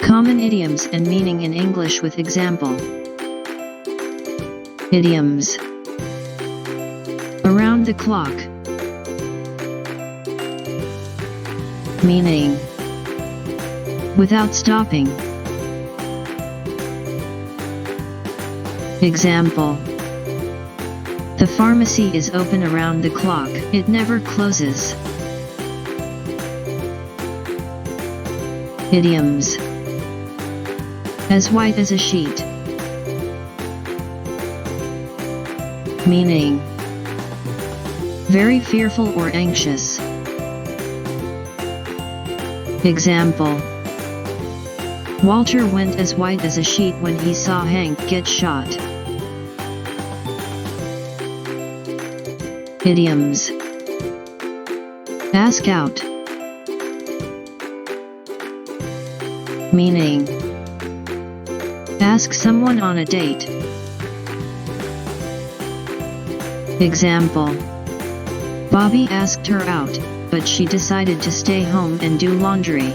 Common idioms and meaning in English with example. Idioms. Around the clock. Meaning. Without stopping. Example. The pharmacy is open around the clock, it never closes. Idioms. As white as a sheet. Meaning. Very fearful or anxious. Example. Walter went as white as a sheet when he saw Hank get shot. Idioms. Ask out. Meaning. Ask someone on a date. Example. Bobby asked her out, but she decided to stay home and do laundry.